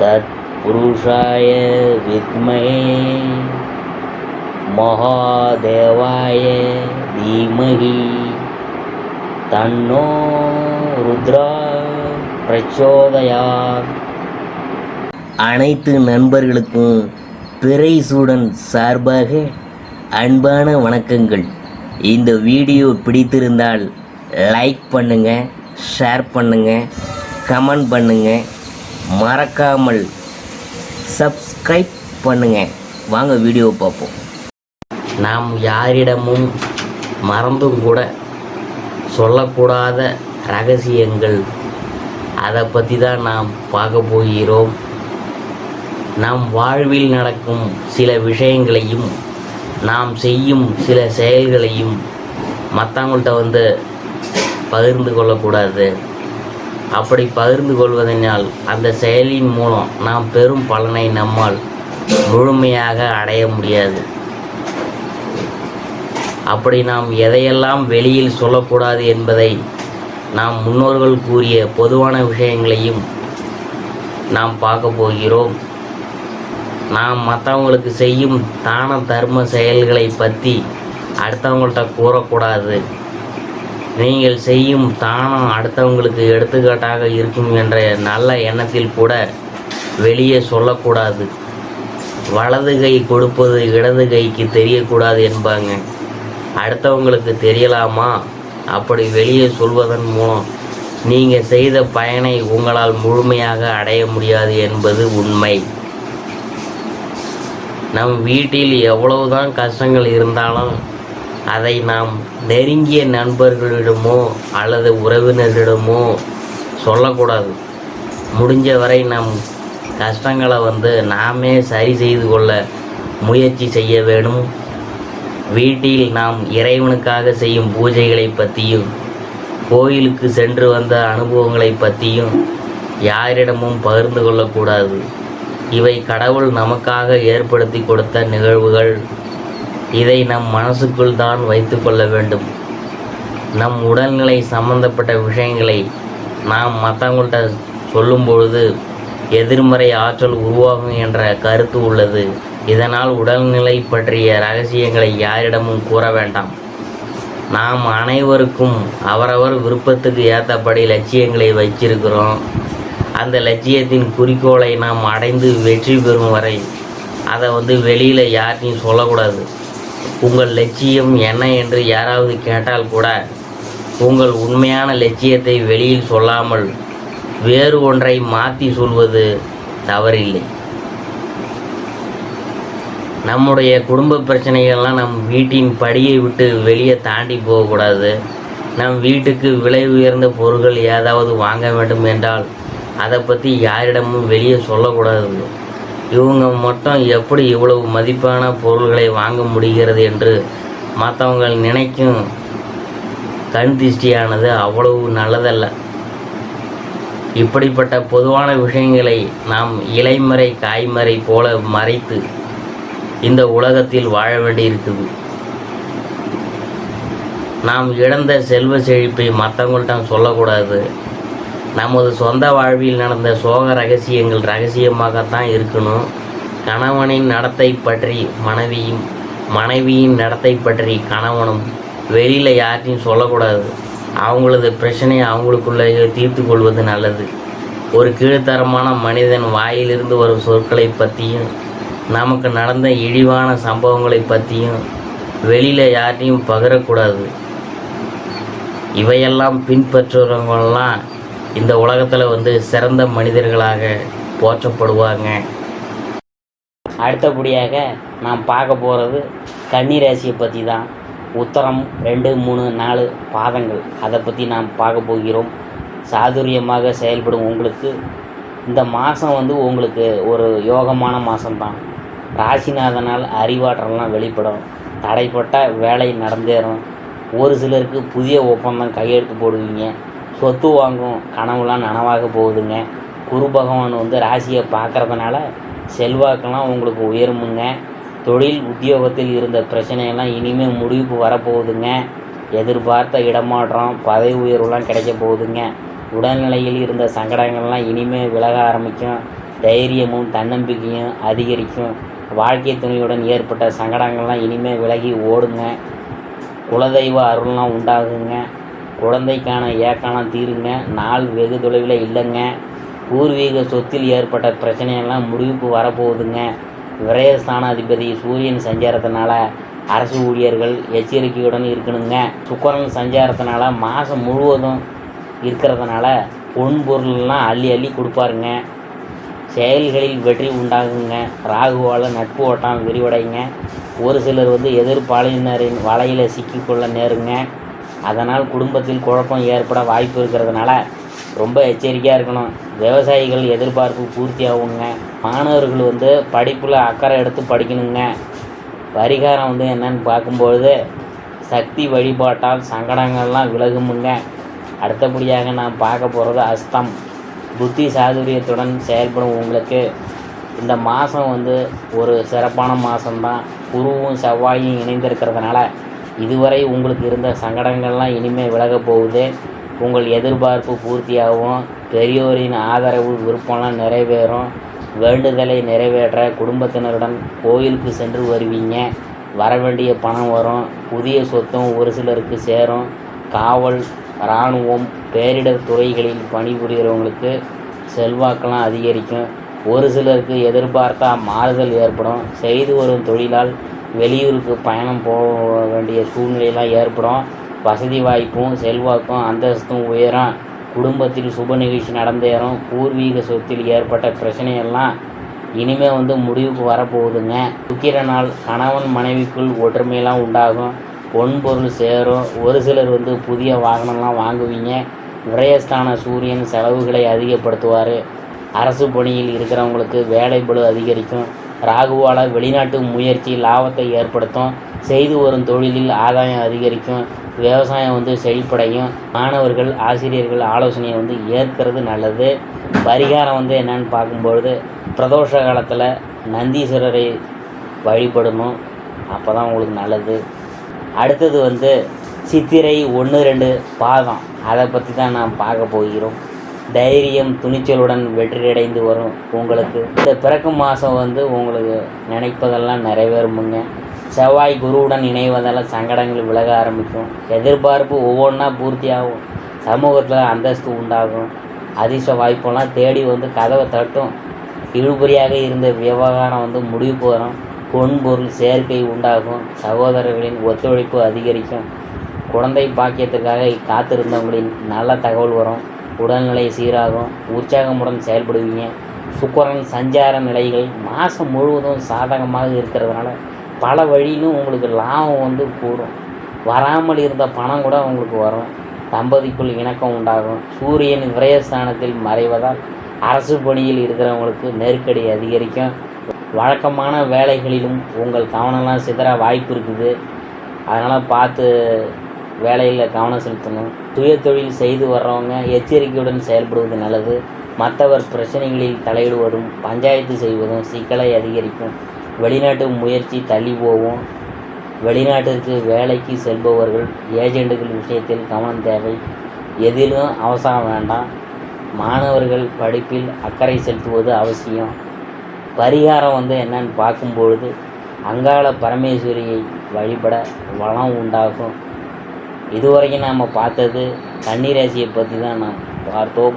तत्पुरुषाय विद्महे महादेवाय धीमहि तन्नो रुद्रा प्रचोदयात्. அனைத்து நண்பர்களுக்கும் பிறைசூடன் சார்பாக அன்பான வணக்கங்கள். இந்த வீடியோ பிடித்திருந்தால் லைக் பண்ணுங்கள், ஷேர் பண்ணுங்கள், கமெண்ட் பண்ணுங்கள், மறக்காமல் சப்ஸ்கிரைப் பண்ணுங்கள். வாங்க வீடியோ பார்ப்போம். நாம் யாரிடமும் மறந்தும் கூட சொல்லக்கூடாத ரகசியங்கள், அதை பற்றி தான் நாம் பார்க்க போகிறோம். நம் வாழ்வில் நடக்கும் சில விஷயங்களையும் நாம் செய்யும் சில செயல்களையும் மற்றவங்கள்ட்ட பகிர்ந்து கொள்ளக்கூடாது. அப்படி பகிர்ந்து கொள்வதனால் அந்த செயலின் மூலம் நாம் பெரும் பலனை நம்மால் முழுமையாக அடைய முடியாது. அப்படி நாம் எதையெல்லாம் வெளியில் சொல்லக்கூடாது என்பதை நாம் முன்னோர்கள் கூறிய பொதுவான விஷயங்களையும் நாம் பார்க்க போகிறோம். நாம் மற்றவங்களுக்கு செய்யும் தான தர்ம செயல்களை பற்றி அடுத்தவங்கள்ட்ட கூறக்கூடாது. நீங்கள் செய்யும் தானம் அடுத்தவங்களுக்கு எடுத்துக்காட்டாக இருக்கும் என்ற நல்ல எண்ணத்தில் கூட வெளியே சொல்லக்கூடாது. வலது கை கொடுப்பது இடது கைக்கு தெரியக்கூடாது என்பாங்க. அடுத்தவங்களுக்கு தெரியலாமா? அப்படி வெளியே சொல்வதன் மூலம் நீங்கள் செய்த பயனை உங்களால் முழுமையாக அடைய முடியாது என்பது உண்மை. நம் வீட்டில் எவ்வளவுதான் கஷ்டங்கள் இருந்தாலும் அதை நாம் நெருங்கிய நண்பர்களிடமோ அல்லது உறவினரிடமோ சொல்லக்கூடாது. முடிஞ்ச வரை நம் கஷ்டங்களை நாமே சரி செய்து கொள்ள முயற்சி செய்ய வேணும். வீட்டில் நாம் இறைவனுக்காக செய்யும் பூஜைகளை பற்றியும் கோயிலுக்கு சென்று வந்த அனுபவங்களை பற்றியும் யாரிடமும் பகிர்ந்து கொள்ளக்கூடாது. இவை கடவுள் நமக்காக ஏற்படுத்தி கொடுத்த நிகழ்வுகள். இதை நம் மனசுக்குள் தான் வைத்து கொள்ள வேண்டும். நம் உடல்நிலை சம்பந்தப்பட்ட விஷயங்களை நாம் மற்றவங்கள்ட்ட சொல்லும் பொழுது எதிர்மறை ஆற்றல் உருவாகும் என்ற கருத்து உள்ளது. இதனால் உடல்நிலை பற்றிய ரகசியங்களை யாரிடமும் கூற வேண்டாம். நாம் அனைவருக்கும் அவரவர் விருப்பத்துக்கு ஏற்றபடி லட்சியங்களை வச்சிருக்கிறோம். அந்த லட்சியத்தின் குறிக்கோளை நாம் அடைந்து வெற்றி பெறும் வரை அதை வெளியில் யார்ட்டையும் சொல்லக்கூடாது. உங்கள் லட்சியம் என்ன என்று யாராவது கேட்டால் கூட உங்கள் உண்மையான லட்சியத்தை வெளியில் சொல்லாமல் வேறு ஒன்றை மாற்றி சொல்வது தவறில்லை. நம்முடைய குடும்ப பிரச்சனைகள்லாம் நம் வீட்டின் படியை விட்டு வெளியே தாண்டி போகக்கூடாது. நம் வீட்டுக்கு விலை உயர்ந்த பொருட்கள் ஏதாவது வாங்க வேண்டும் என்றால் அதை பற்றி யாரிடமும் வெளியே சொல்லக்கூடாது. இவங்க மட்டும் எப்படி இவ்வளவு மதிப்பான பொருள்களை வாங்க முடிகிறது என்று மற்றவங்க நினைக்கும் கண் திருஷ்டியானது அவ்வளவு நல்லதல்ல. இப்படிப்பட்ட பொதுவான விஷயங்களை நாம் இலைமறை காய்மறை போல மறைத்து இந்த உலகத்தில் வாழ வேண்டியிருக்குது. நாம் இழந்த செல்வ செழிப்பை மற்றவங்கள்ட்ட சொல்லக்கூடாது. நமது சொந்த வாழ்வில் நடந்த சோக ரகசியங்கள் ரகசியமாகத்தான் இருக்கணும். கணவனின் நடத்தை பற்றி மனைவியும், மனைவியின் நடத்தை பற்றி கணவனும் வெளியில் யார்ட்டையும் சொல்லக்கூடாது. அவங்களது பிரச்சனையை அவங்களுக்குள்ளேயே தீர்த்து கொள்வது நல்லது. ஒரு கீழ்த்தரமான மனிதன் வாயிலிருந்து வரும் சொற்களை பற்றியும் நமக்கு நடந்த இழிவான சம்பவங்களை பற்றியும் வெளியில் யார்ட்டையும் பகிரக்கூடாது. இவையெல்லாம் பின்பற்றுறவங்களாம் இந்த உலகத்தில் சிறந்த மனிதர்களாக போற்றப்படுவாங்க. அடுத்தபடியாக நாம் பார்க்க போகிறது கன்னி ராசியை பற்றி தான். உத்தரம் 2, 3, 4 பாதங்கள், அதை பற்றி நாம் பார்க்க போகிறோம். சாதுரியமாக செயல்படும் உங்களுக்கு இந்த மாதம் உங்களுக்கு ஒரு யோகமான மாதம்தான். ராசிநாதனால் அறிவாற்றலாம் வெளிப்படும். தடைப்பட்ட வேலை நடந்தேறும். ஒரு சிலருக்கு புதிய ஒப்பந்தம் கையெழுத்து போடுவீங்க. சொத்து வாங்கும் கனவுலாம் நனவாக போகுதுங்க. குரு பகவான் ராசியை பார்க்குறதுனால செல்வாக்கெல்லாம் உங்களுக்கு உயருமுங்க. தொழில் உத்தியோகத்தில் இருந்த பிரச்சனையெல்லாம் இனிமேல் முடிவுக்கு வரப்போகுதுங்க. எதிர்பார்த்த இடமாற்றம், பதவி உயர்வுலாம் கிடைக்க போகுதுங்க. உடல்நிலையில் இருந்த சங்கடங்கள்லாம் இனிமேல் விலக ஆரம்பிக்கும். தைரியமும் தன்னம்பிக்கையும் அதிகரிக்கும். வாழ்க்கை துணையுடன் ஏற்பட்ட சங்கடங்கள்லாம் இனிமேல் விலகி ஓடுங்க. குலதெய்வ அருள்லாம் உண்டாகுங்க. குழந்தைக்கான ஏக்கானம் தீருங்க. நாள் வெகு தொலைவில் இல்லைங்க. பூர்வீக சொத்தில் ஏற்பட்ட பிரச்சனையெல்லாம் முடிவுக்கு வரப்போகுதுங்க. விரயஸ்தானாதிபதி சூரியன் சஞ்சாரத்தினால அரசு ஊழியர்கள் எச்சரிக்கையுடன் இருக்கணுங்க. சுக்கிரன் சஞ்சாரத்தினால மாதம் முழுவதும் இருக்கிறதுனால பொன் பொருள்லாம் அள்ளி அள்ளி கொடுப்பாருங்க. செயல்களில் வெற்றி உண்டாகுங்க. ராகுவால் நட்பு ஓட்டம் விரிவடைங்க. ஒரு சிலர் எதிர்ப்பாளினரின் வலையில் சிக்கிக்கொள்ள நேருங்க. அதனால் குடும்பத்தில் குழப்பம் ஏற்பட வாய்ப்பு இருக்கிறதுனால ரொம்ப எச்சரிக்கையாக இருக்கணும். விவசாயிகள் எதிர்பார்ப்பு பூர்த்தியாகுங்க. மாணவர்கள் படிப்பில் அக்கறை எடுத்து படிக்கணுங்க. பரிகாரம் என்னன்னு பார்க்கும்பொழுது சக்தி வழிபாட்டால் சங்கடங்கள்லாம் விலகுமுங்க. அடுத்தபடியாக நான் பார்க்க போகிறது அஸ்தம். புத்தி சாதுரியத்துடன் செயல்படும் உங்களுக்கு இந்த மாதம் ஒரு சிறப்பான மாதம்தான். குருவும் செவ்வாயும் இணைந்திருக்கிறதுனால இதுவரை உங்களுக்கு இருந்த சங்கடங்கள்லாம் இனிமேல் விலக போகுது. உங்கள் எதிர்பார்ப்பு பூர்த்தியாகும். பெரியோரின் ஆதரவு விருப்பம்லாம் நிறைவேறும். வேண்டுதலை நிறைவேற்ற குடும்பத்தினருடன் கோயிலுக்கு சென்று வருவீங்க. வரவேண்டிய பணம் வரும். புதிய சொத்தும் ஒரு சிலருக்கு சேரும். காவல், இராணுவம், பேரிடர் துறைகளில் பணிபுரிகிறவங்களுக்கு செல்வாக்கெல்லாம் அதிகரிக்கும். ஒரு சிலருக்கு எதிர்பார்த்தா மாறுதல் ஏற்படும். செய்து வரும் தொழிலால் வெளியூருக்கு பயணம் போக வேண்டிய சூழ்நிலையெல்லாம் ஏற்படும். வசதி வாய்ப்பும் செல்வாக்கும் அந்தஸ்தும் உயரும். குடும்பத்தில் சுப நிகழ்ச்சி நடந்தேறும். பூர்வீக சொத்தில் ஏற்பட்ட பிரச்சனையெல்லாம் இனிமேல் முடிவுக்கு வரப்போகுதுங்க. சுக்கிரனால் கணவன் மனைவிக்குள் ஒற்றுமையெல்லாம் உண்டாகும். பொன் பொருள் சேரும். ஒரு சிலர் புதிய வாகனம்லாம் வாங்குவீங்க. விரயஸ்தான சூரியன் செலவுகளை அதிகப்படுத்துவார். அரசு பணியில் இருக்கிறவங்களுக்கு வேலை பளு அதிகரிக்கும். ராகுவால் வெளிநாட்டு முயற்சி லாபத்தை ஏற்படுத்தும். செய்து வரும் தொழிலில் ஆதாயம் அதிகரிக்கும். விவசாயம் செழிப்படையும். மாணவர்கள் ஆசிரியர்கள் ஆலோசனையை ஏற்கிறது நல்லது. பரிகாரம் என்னன்னு பார்க்கும்பொழுது பிரதோஷ காலத்தில் நந்தீஸ்வரரை வழிபடணும். அப்போ தான் உங்களுக்கு நல்லது. அடுத்தது சித்திரை 1-2 பாதம். அதை பற்றி தான் நாம் பார்க்க போகிறோம். தைரியம் துணிச்சலுடன் வெற்றியடைந்து வரும் உங்களுக்கு. இந்த பிறக்கும் மாதம் உங்களுக்கு நினைப்பதெல்லாம் நிறைவேறுமுங்க. செவ்வாய் குருவுடன் இணைவதால் சங்கடங்கள் விலக ஆரம்பிக்கும். எதிர்பார்ப்பு ஒவ்வொன்றா பூர்த்தியாகும். சமூகத்தில் அந்தஸ்து உண்டாகும். அதிர்ஷ்ட வாய்ப்பெல்லாம் தேடி கதவை தட்டும். இழுபறியாக இருந்த விவகாரம் முடிவுக்கு வரும். பொன் பொருள் சேர்க்கை உண்டாகும். சகோதரர்களின் ஒத்துழைப்பு அதிகரிக்கும். குழந்தை பாக்கியத்துக்காக காத்திருந்தவங்களின் நல்ல தகவல் வரும். உடல்நிலை சீராகும். உற்சாகமுடன் செயல்படுவீங்க. சுக்கிரன் சஞ்சார நிலைகள் மாதம் முழுவதும் சாதகமாக இருக்கிறதுனால பல வழியிலும் உங்களுக்கு லாபம் கூடும். வராமல் இருந்த பணம் கூட உங்களுக்கு வரும். தம்பதிக்குள் இணக்கம் உண்டாகும். சூரியன் விரயஸ்தானத்தில் மறைவதால் அரசு பணியில் இருக்கிறவங்களுக்கு நெருக்கடி அதிகரிக்கும். வழக்கமான வேலைகளிலும் உங்கள் கவனம்லாம் சிதற வாய்ப்பு இருக்குது. அதனால் பார்த்து வேலையில் கவனம் செலுத்தணும். சுய தொழில் செய்து வர்றவங்க எச்சரிக்கையுடன் செயல்படுவது நல்லது. மற்றவர் பிரச்சனைகளில் தலையிடுவதும் பஞ்சாயத்து செய்வதும் சிக்கலை அதிகரிக்கும். வெளிநாட்டு முயற்சி தள்ளி போகும். வெளிநாட்டிற்கு வேலைக்கு செல்பவர்கள் ஏஜெண்டுகள் விஷயத்தில் கவனம் தேவை. எதிலும் அவசரம் வேண்டாம். மாணவர்கள் படிப்பில் அக்கறை செலுத்துவது அவசியம். பரிகாரம் என்னன்னு பார்க்கும்பொழுது அங்காள பரமேஸ்வரியை வழிபட வளம் உண்டாகும். இதுவரைக்கும் நாம் பார்த்தது கன்னிராசியை பற்றி தான் நாம் பார்த்தோம்.